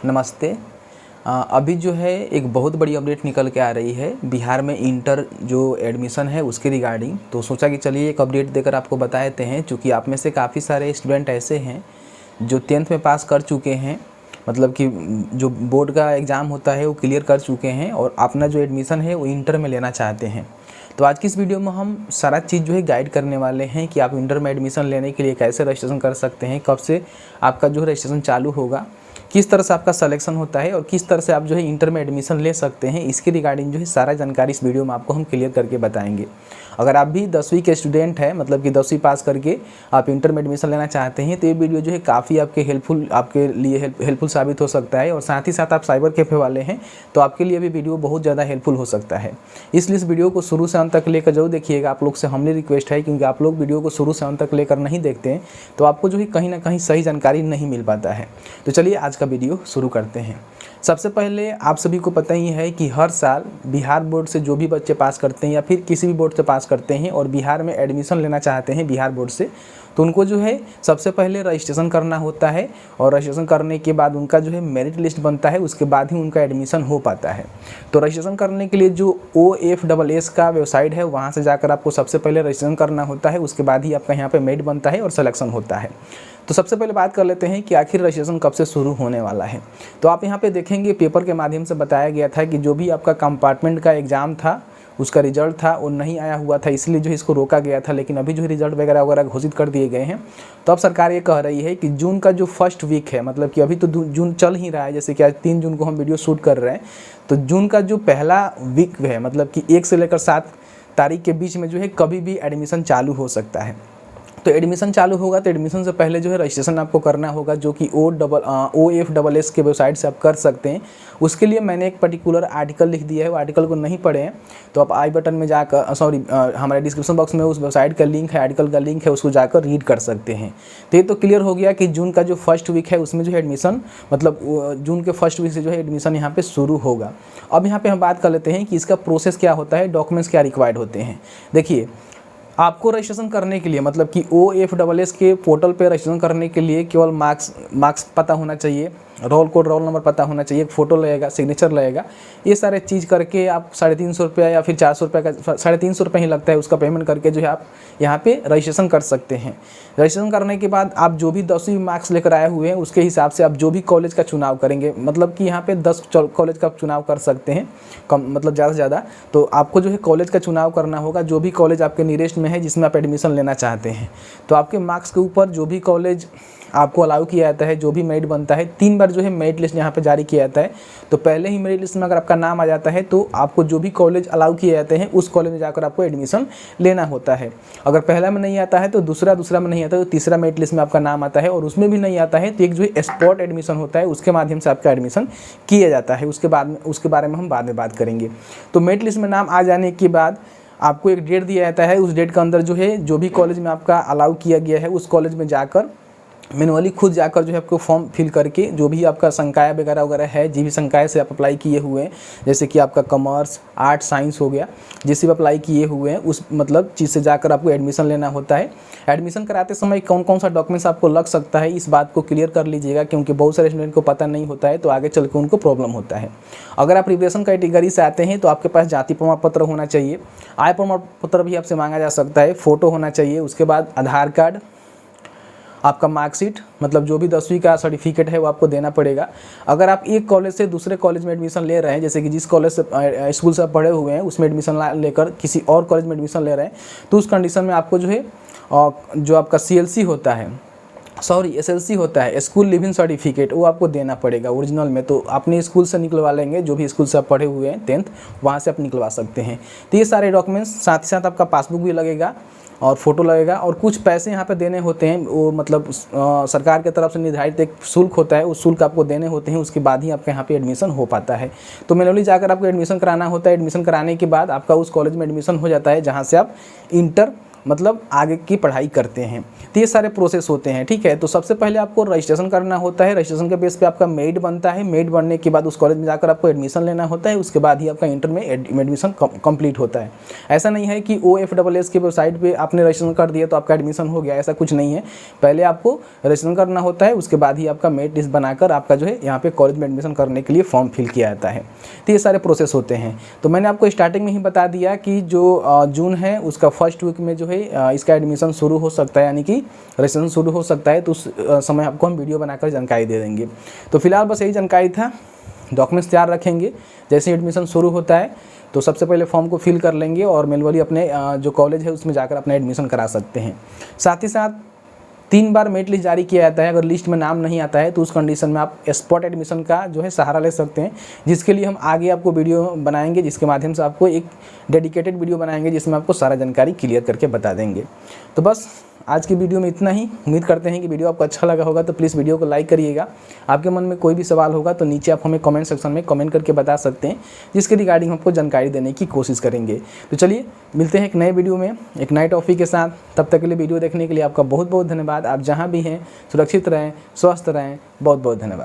नमस्ते। अभी जो है एक बहुत बड़ी अपडेट निकल के आ रही है बिहार में इंटर जो एडमिशन है उसके रिगार्डिंग। तो सोचा कि चलिए एक अपडेट देकर आपको बता देते हैं, क्योंकि आप में से काफ़ी सारे स्टूडेंट ऐसे हैं जो 10th में पास कर चुके हैं, मतलब कि जो बोर्ड का एग्ज़ाम होता है वो क्लियर कर चुके हैं और अपना जो एडमिशन है वो इंटर में लेना चाहते हैं। तो आज की इस वीडियो में हम सारा चीज़ जो है गाइड करने वाले हैं कि आप इंटर में एडमिशन लेने के लिए कैसे रजिस्ट्रेशन कर सकते हैं, कब से आपका जो है रजिस्ट्रेशन चालू होगा, किस तरह से आपका सिलेक्शन होता है और किस तरह से आप जो है इंटर में एडमिशन ले सकते हैं। इसके रिगार्डिंग जो है सारा जानकारी इस वीडियो में आपको हम क्लियर करके बताएंगे। अगर आप भी 10वीं के स्टूडेंट हैं, मतलब कि 10वीं पास करके आप इंटर में एडमिशन लेना चाहते हैं, तो ये वीडियो जो है काफ़ी आपके लिए हेल्पफुल साबित हो सकता है। और साथ ही साथ आप साइबर कैफ़े वाले हैं तो आपके लिए भी वीडियो बहुत ज़्यादा हेल्पफुल हो सकता है। इसलिए इस वीडियो को शुरू से अंत तक लेकर जरूर देखिएगा। आप लोग से हमने रिक्वेस्ट है, क्योंकि आप लोग वीडियो को शुरू से अंत तक लेकर नहीं देखते हैं तो आपको जो है कहीं ना कहीं सही जानकारी नहीं मिल पाता है। तो चलिए आज का वीडियो शुरू करते हैं। सबसे पहले आप सभी को पता ही है कि हर साल बिहार बोर्ड से जो भी बच्चे पास करते हैं या फिर किसी भी बोर्ड से पास करते हैं और बिहार में एडमिशन लेना चाहते हैं बिहार बोर्ड से, तो उनको जो है सबसे पहले रजिस्ट्रेशन करना होता है। और रजिस्ट्रेशन करने के बाद उनका जो है मेरिट लिस्ट बनता है, उसके बाद ही उनका एडमिशन हो पाता है। तो रजिस्ट्रेशन करने के लिए जो OFSS का वेबसाइट है वहाँ से जाकर आपको सबसे पहले रजिस्ट्रेशन करना होता है, उसके बाद ही आपका यहाँ पे मेरिट बनता है और सिलेक्शन होता है। तो सबसे पहले बात कर लेते हैं कि आखिर रजिस्ट्रेशन कब से शुरू होने वाला है। तो आप यहाँ पे देखेंगे पेपर के माध्यम से बताया गया था कि जो भी आपका कंपार्टमेंट का एग्ज़ाम था उसका रिजल्ट था वो नहीं आया हुआ था, इसलिए जो इसको रोका गया था। लेकिन अभी जो रिजल्ट वगैरह घोषित कर दिए गए हैं। तो अब सरकार ये कह रही है कि जून का जो फर्स्ट वीक है, मतलब कि अभी तो जून चल ही रहा है, जैसे कि आज 3 जून को हम वीडियो शूट कर रहे हैं, तो जून का जो पहला वीक है, मतलब कि 1 से लेकर 7 तारीख के बीच में जो है कभी भी एडमिशन चालू हो सकता है। तो एडमिशन चालू होगा तो एडमिशन से पहले जो है रजिस्ट्रेशन आपको करना होगा, जो कि OFSS के वेबसाइट से आप कर सकते हैं। उसके लिए मैंने एक पर्टिकुलर आर्टिकल लिख दिया है, वो आर्टिकल को नहीं पढ़े हैं तो आप आई बटन में जाकर हमारे डिस्क्रिप्शन बॉक्स में उस वेबसाइट का लिंक है, आर्टिकल का लिंक है, उसको जाकर रीड कर सकते हैं। तो ये तो क्लियर हो गया कि जून का जो फर्स्ट वीक है उसमें जो है एडमिशन, मतलब जून के फर्स्ट वीक से जो है एडमिशन यहाँ पे शुरू होगा। अब यहाँ पे हम बात कर लेते हैं कि इसका प्रोसेस क्या होता है, डॉक्यूमेंट्स क्या रिक्वायर्ड होते हैं। देखिए, आपको रजिस्ट्रेशन करने के लिए, मतलब कि OFSS के पोर्टल पे रजिस्ट्रेशन करने के लिए केवल मार्क्स पता होना चाहिए, रोल कोड रोल नंबर पता होना चाहिए, एक फ़ोटो लगेगा, सिग्नेचर लगेगा। ये सारे चीज़ करके आप 350 रुपया या फिर 400 रुपये का, 350 रुपये ही लगता है, उसका पेमेंट करके जो है आप यहाँ पे रजिस्ट्रेशन कर सकते हैं। रजिस्ट्रेशन करने के बाद आप जो भी 10वीं मार्क्स लेकर आए हुए हैं उसके हिसाब से आप जो भी कॉलेज का चुनाव करेंगे, मतलब कि यहाँ पे 10 कॉलेज का चुनाव कर सकते हैं, कम मतलब ज़्यादा से ज़्यादा। तो आपको जो है कॉलेज का चुनाव करना होगा, जो भी कॉलेज आपके नियरेस्ट में है जिसमें आप एडमिशन लेना चाहते हैं। तो आपके मार्क्स के ऊपर जो भी कॉलेज आपको अलाउ किया जाता है, जो भी मेरिट बनता है, 3 बार जो है मेरिट लिस्ट यहाँ पे जारी किया जाता है। तो पहले ही मेरिट लिस्ट में अगर आपका नाम आ जाता है तो आपको जो भी कॉलेज अलाउ किए जाते हैं उस कॉलेज में जाकर आपको एडमिशन लेना होता है। अगर पहला में नहीं आता है तो दूसरा में नहीं आता तो तीसरा मेरिट लिस्ट में आपका नाम आता है, और उसमें भी नहीं आता है तो एक जो है स्पॉट एडमिशन होता है, उसके माध्यम से आपका एडमिशन किया जाता है। उसके बारे में हम बाद में बात करेंगे। तो मेरिट लिस्ट में नाम आ जाने के बाद आपको एक डेट दिया जाता है, उस डेट के अंदर जो है जो भी कॉलेज में आपका अलाउ किया गया है उस कॉलेज में जाकर मैनुअली खुद जाकर जो है आपको फॉर्म फिल करके जो भी आपका संकाय वगैरह है, जिस भी संकाय से आप अप्लाई किए हुए हैं, जैसे कि आपका कॉमर्स, आर्ट, साइंस हो गया, जिससे भी अप्लाई किए हुए हैं उस मतलब चीज़ से जाकर आपको एडमिशन लेना होता है। एडमिशन कराते समय कौन कौन सा डॉक्यूमेंट्स आपको लग सकता है, इस बात को क्लियर कर लीजिएगा, क्योंकि बहुत सारे स्टूडेंट को पता नहीं होता है तो आगे चल के उनको प्रॉब्लम होता है। अगर आप रिजर्वेशन कैटेगरी से आते हैं तो आपके पास जाति प्रमाण पत्र होना चाहिए, आय प्रमाण पत्र भी आपसे मांगा जा सकता है, फ़ोटो होना चाहिए, उसके बाद आधार कार्ड, आपका मार्कशीट, मतलब जो भी 10वीं का सर्टिफिकेट है वो आपको देना पड़ेगा। अगर आप एक कॉलेज से दूसरे कॉलेज में एडमिशन ले रहे हैं, जैसे कि जिस कॉलेज से स्कूल से आप पढ़े हुए हैं उसमें एडमिशन लेकर किसी और कॉलेज में एडमिशन ले रहे हैं, तो उस कंडीशन में आपको जो है जो आपका SLC होता है, SLC होता है, स्कूल लिविंग सर्टिफिकेट, वो आपको देना पड़ेगा ओरिजिनल में। तो अपने स्कूल से निकलवा लेंगे, जो भी स्कूल से आप पढ़े हुए हैं 10th, वहाँ से आप निकलवा सकते हैं। तो ये सारे डॉक्यूमेंट्स, साथ ही साथ आपका पासबुक भी लगेगा और फ़ोटो लगेगा, और कुछ पैसे यहाँ पे देने होते हैं। वो मतलब सरकार की तरफ से निर्धारित एक शुल्क होता है, उस शुल्क आपको देने होते हैं, उसके बाद ही आपके यहाँ पे एडमिशन हो पाता है। तो मैनुअली जाकर आपको एडमिशन कराना होता है। एडमिशन कराने के बाद आपका उस कॉलेज में एडमिशन हो जाता है जहाँ से आप इंटर मतलब आगे की पढ़ाई करते हैं। तो ये सारे प्रोसेस होते हैं, ठीक है। तो सबसे पहले आपको रजिस्ट्रेशन करना होता है, रजिस्ट्रेशन के बेस पे आपका मेरिट बनता है, मेरिट बनने के बाद उस कॉलेज में जाकर आपको एडमिशन लेना होता है, उसके बाद ही आपका इंटर में एडमिशन कंप्लीट होता है। ऐसा नहीं है कि OFSS की वेबसाइट पे आपने रजिस्ट्रेशन कर दिया तो आपका एडमिशन हो गया, ऐसा कुछ नहीं है। पहले आपको रजिस्ट्रेशन करना होता है, उसके बाद ही आपका मेरिट लिस्ट बनाकर आपका जो है यहाँ पे कॉलेज में एडमिशन करने के लिए फॉर्म फिल किया जाता है। तो ये सारे प्रोसेस होते हैं। तो मैंने आपको स्टार्टिंग में ही बता दिया कि जो जून है उसका फर्स्ट वीक में जो है इसका एडमिशन शुरू हो सकता है, यानी कि रजिस्ट्रेशन शुरू हो सकता है। तो उस समय आपको हम वीडियो बनाकर जानकारी दे देंगे। तो फिलहाल बस यही जानकारी था। डॉक्यूमेंट्स तैयार रखेंगे, जैसे एडमिशन शुरू होता है तो सबसे पहले फॉर्म को फिल कर लेंगे और मैनुअली अपने जो कॉलेज है उसमें जाकर अपना एडमिशन करा सकते हैं। साथ ही साथ 3 बार मेरिट लिस्ट जारी किया जाता है। अगर लिस्ट में नाम नहीं आता है तो उस कंडीशन में आप स्पॉट एडमिशन का जो है सहारा ले सकते हैं, जिसके लिए हम आगे आपको वीडियो बनाएंगे, जिसके माध्यम से आपको एक डेडिकेटेड वीडियो बनाएंगे जिसमें आपको सारा जानकारी क्लियर करके बता देंगे। तो बस आज की वीडियो में इतना ही। उम्मीद करते हैं कि वीडियो आपको अच्छा लगा होगा। तो प्लीज़ वीडियो को लाइक करिएगा। आपके मन में कोई भी सवाल होगा तो नीचे आप हमें कमेंट सेक्शन में कमेंट करके बता सकते हैं, जिसके रिगार्डिंग आपको जानकारी देने की कोशिश करेंगे। तो चलिए मिलते हैं एक नए वीडियो में एक नए टॉपिक के साथ। तब तक के लिए वीडियो देखने के लिए आपका बहुत बहुत धन्यवाद। आप जहाँ भी हैं सुरक्षित रहें, स्वस्थ रहें। बहुत बहुत धन्यवाद।